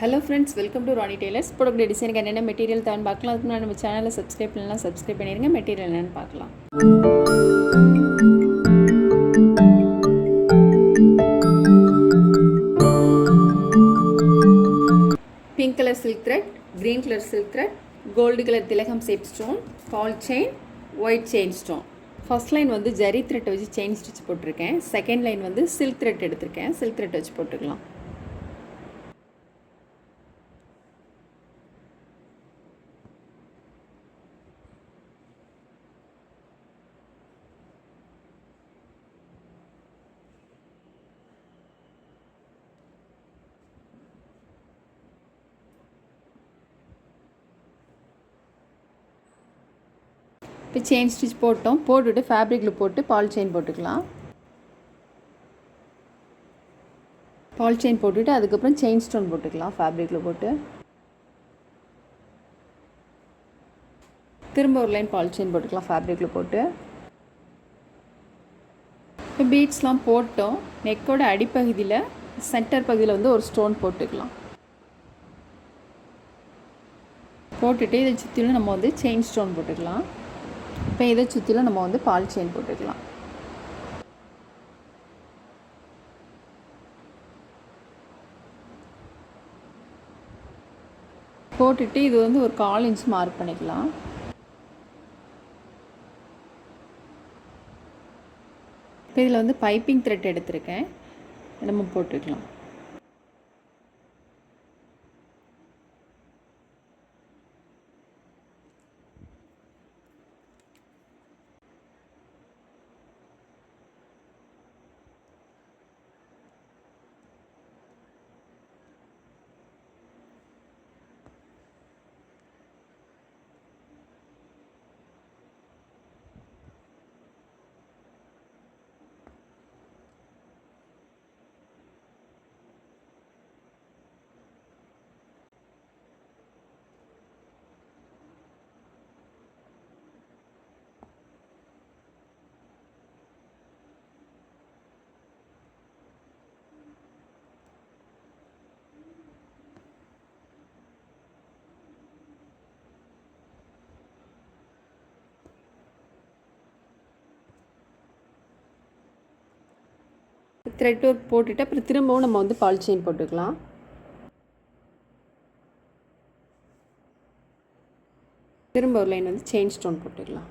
Hello friends, welcome to Rani tailors. போடக்கூடிய டிசைனுக்கு என்னென்ன மெட்டீரியல் தான் பார்க்கலாம். அதுக்கு முன்னாடி நம்ம சேனலை சப்ஸ்கிரைப் பண்ணலாம், சப்ஸ்கிரைப் பண்ணிடுங்க. மெட்டீரியல் என்னென்னு பார்க்கலாம். Pink colour silk thread, green colour silk thread, gold colour திலகம் shape stone, ball chain, white chain stone. First line வந்து ஜரி த்ரெட்டை வச்சு செயின் ஸ்டிச் போட்டிருக்கேன். செகண்ட் லைன் வந்து சில்க் த்ரெட் எடுத்திருக்கேன். சில்க் த்ரெட் வச்சு போட்டுக்கலாம். இப்போ செயின் ஸ்டிச் போட்டோம். போட்டுவிட்டு ஃபேப்ரிக்கில் போட்டு பால் செயின் போட்டுக்கலாம். பால் செயின் போட்டுவிட்டு அதுக்கப்புறம் செயின் ஸ்டோன் போட்டுக்கலாம். ஃபேப்ரிக்கில் போட்டு திரும்ப ஒரு லைன் பால் செயின் போட்டுக்கலாம். ஃபேப்ரிக்கில் போட்டு இப்போ பீட்ஸ்லாம் போட்டோம். நெக்கோட அடிப்பகுதியில் சென்டர் பகுதியில் வந்து ஒரு ஸ்டோன் போட்டுக்கலாம். போட்டுட்டு இதை சுற்றிலும் நம்ம வந்து செயின் ஸ்டோன் போட்டுக்கலாம். இப்போ இதை சுற்றிலும் நம்ம வந்து பால் செயின் போட்டுக்கலாம். போட்டுட்டு இது வந்து ஒரு 1/4 இன்ச் மார்க் பண்ணிக்கலாம். இப்போ இதில் வந்து பைப்பிங் த்ரெட் எடுத்திருக்கேன். நம்ம போட்டுக்கலாம். த்ரெட் ஒர்க் போட்டுட்டு அப்புறம் திரும்பவும் நம்ம வந்து பால் செயின் போட்டுக்கலாம். திரும்ப ஒரு லைன் வந்து செயின் ஸ்டோன் போட்டுக்கலாம்.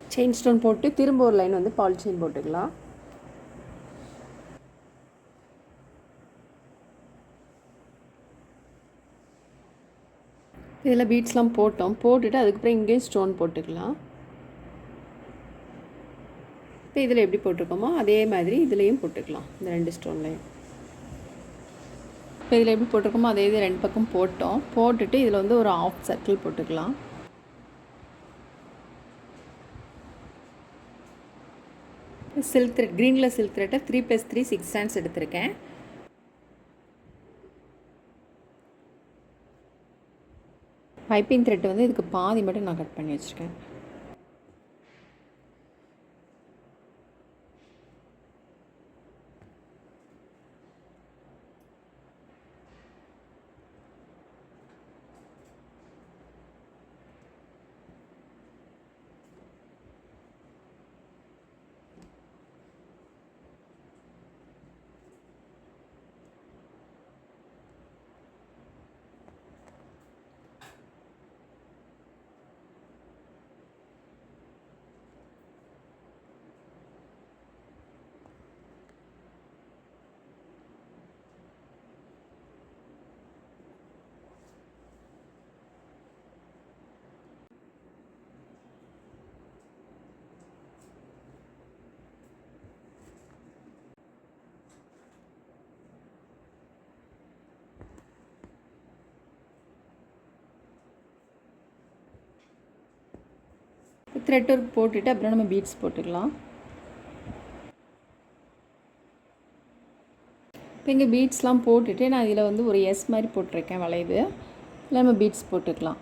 செயின் ஸ்டோன் போட்டு திரும்ப ஒரு லைன் வந்து பால் செயின் போட்டுக்கலாம். இதில் பீட்ஸ்லாம் போட்டோம். போட்டுட்டு அதுக்கப்புறம் இங்கேயும் ஸ்டோன் போட்டுக்கலாம். இப்போ இதில் எப்படி போட்டிருக்கோமோ அதே மாதிரி இதுலேயும் போட்டுக்கலாம். இந்த 2 ஸ்டோன்லையும் இப்போ இதில் எப்படி போட்டிருக்கோமோ அதே இது 2 பக்கம் போட்டோம். போட்டுட்டு இதில் வந்து ஒரு 1/2 சர்க்கிள் போட்டுக்கலாம். Silk thread, green colour silk த்ரெட்டை 3+3 6 strands எடுத்திருக்கேன். பைப்பிங் த்ரெட் வந்து இதுக்கு பாதி மட்டும் நான் கட் பண்ணி வச்சுருக்கேன். த்ரெட் ஒர்க் போட்டுட்டு அப்புறம் நம்ம பீட்ஸ் போட்டுக்கலாம். இப்போ இங்கே பீட்ஸ்லாம் போட்டுட்டு நான் இதில் வந்து ஒரு எஸ் மாதிரி போட்டிருக்கேன் வளைவு. இல்லை நம்ம பீட்ஸ் போட்டுக்கலாம்.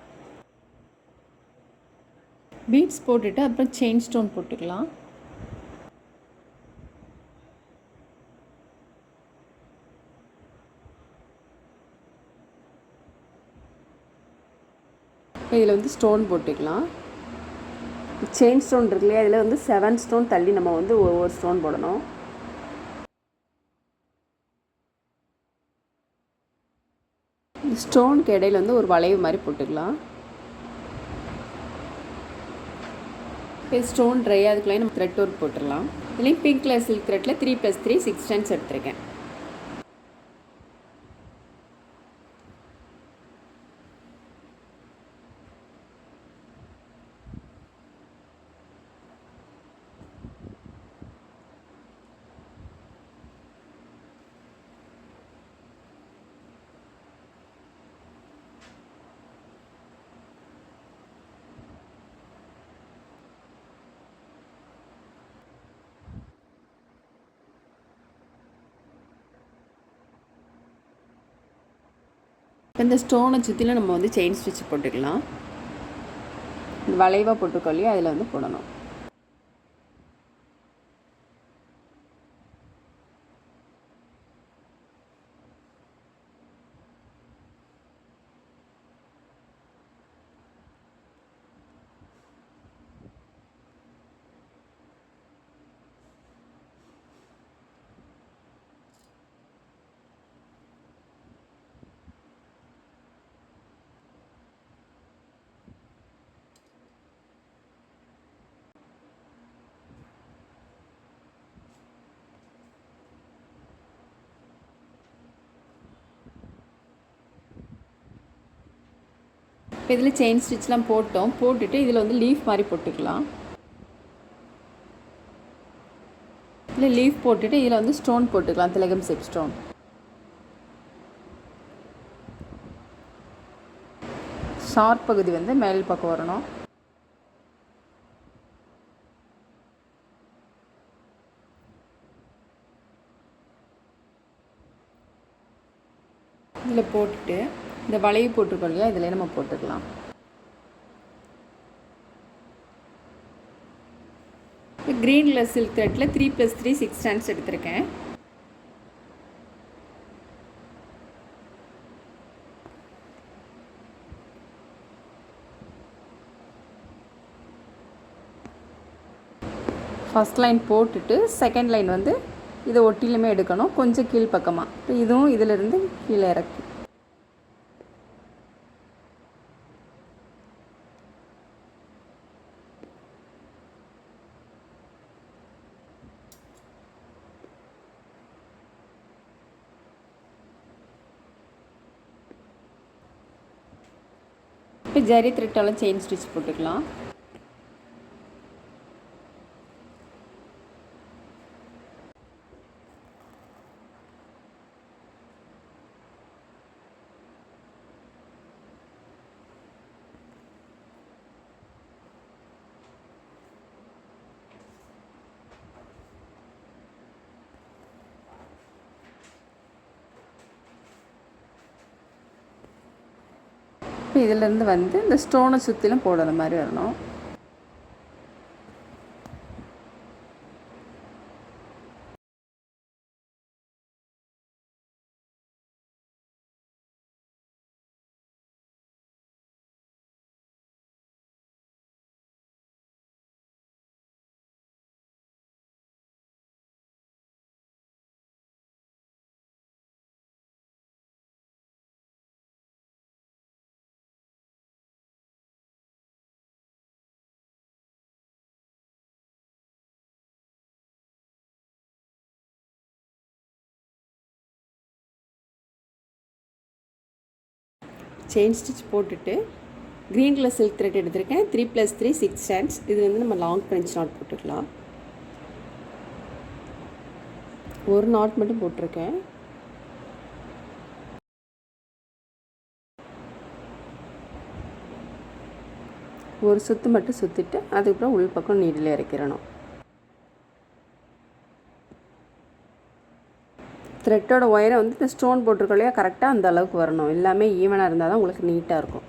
பீட்ஸ் போட்டுட்டு அப்புறம் செயின் ஸ்டோன் போட்டுக்கலாம். இதில் வந்து ஸ்டோன் போட்டுக்கலாம். செயின் ஸ்டோன் இருக்கு இல்லையா, இதில் வந்து 7 ஸ்டோன் தள்ளி நம்ம வந்து ஒவ்வொரு ஸ்டோன் போடணும். ஸ்டோனுக்கு இடையில வந்து ஒரு வளைவு மாதிரி போட்டுக்கலாம். இப்போ ஸ்டோன் ட்ரை அதுக்குள்ளே நம்ம த்ரெட் ஒர்க் போட்டுடலாம். இதுலேயும் பிங்க் கலர் சில்க் த்ரெட்டில் 3+3 6 ஸ்டாண்ட்ஸ் எடுத்திருக்கேன். இந்த ஸ்டோனை சுற்றிலும் நம்ம வந்து செயின் ஸ்டிச் போட்டுக்கலாம். இந்த வளைவாக போட்டுக்கோ இல்லையா, அதில் வந்து போடணும். இப்போ இதில் செயின் ஸ்டிச்லாம் போட்டுட்டு இதில் வந்து லீஃப் மாதிரி போட்டுக்கலாம். இல்லை லீஃப் போட்டுட்டு இதில் வந்து ஸ்டோன் போட்டுக்கலாம், திலகம் ஷேப் ஸ்டோன். ஷார்ப் பகுதி வந்து மேல் பக்கம் வரணும். இதில் போட்டுட்டு இந்த வளைவு போட்டுருக்கோம் இல்லையா, இதில் நம்ம போட்டுக்கலாம். இப்போ க்ரீன் கலர் சில்க் த்ரெட்டில் 3+3 6 ஸ்டாண்ட்ஸ் எடுத்திருக்கேன். ஃபஸ்ட் லைன் போட்டுட்டு செகண்ட் லைன் வந்து இதை ஒட்டிலுமே எடுக்கணும், கொஞ்சம் கீழ் பக்கமாக. இப்போ இதுவும் இதிலிருந்து கீழே இறக்கி இப்போ ஜரி த்ரெட்டால் செயின் ஸ்டிச் போட்டுக்கலாம். இப்போ இதிலேருந்து வந்து இந்த ஸ்டோனை சுற்றிலும் போடுற மாதிரி வரணும். செயின் ஸ்டிச் போட்டுட்டு க்ரீன் கலர் சில்க் த்ரெட் எடுத்திருக்கேன், 3+3 6 ஸ்டாண்ட்ஸ். இது வந்து நம்ம லாங் ஃப்ரெஞ்ச் நாட் போட்டுக்கலாம். ஒரு நாட் மட்டும் போட்டிருக்கேன். ஒரு சுற்று மட்டும் சுற்றிட்டு அதுக்கப்புறம் உள் பக்கம் நீடில் இறக்கிடணும். த்ரெட்டோட ஒயரை வந்து இந்த ஸ்டோன் போட்டிருக்கோம் இல்லையா, கரெக்டாக அந்த அளவுக்கு வரணும். எல்லாமே ஈவனாக இருந்தால் தான் உங்களுக்கு நீட்டாக இருக்கும்.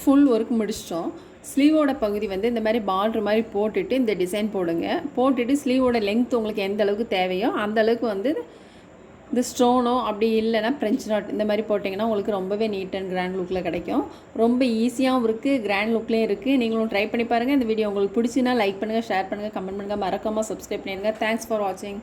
ஃபுல் ஒர்க் முடிச்சிட்டோம். ஸ்லீவோட பகுதி வந்து இந்த மாதிரி பார்ட்ரு மாதிரி போட்டுட்டு இந்த டிசைன் போடுங்க. போட்டுட்டு ஸ்லீவோட லென்த் உங்களுக்கு எந்த அளவுக்கு தேவையோ அந்த அளவுக்கு வந்து இந்த ஸ்டோனோ அப்படி இல்லைனா ஃப்ரெஞ்ச் நாட் இந்த மாதிரி போட்டிங்கன்னா உங்களுக்கு ரொம்பவே நீட் அண்ட் கிராண்ட் லுக்கில் கிடைக்கும். ரொம்ப ஈஸியாகவும் இருக்குது, கிராண்ட் லுக்லேயும் இருக்குது. நீங்களும் ட்ரை பண்ணி பாருங்கள். இந்த வீடியோ உங்களுக்கு பிடிச்சின்னா லைக் பண்ணுங்கள், ஷேர் பண்ணுங்கள், கமெண்ட் பண்ணுங்கள், மறக்காமல் சப்ஸ்கிரைப் பண்ணிடுங்க. தேங்க்ஸ் ஃபார் வாட்சிங்.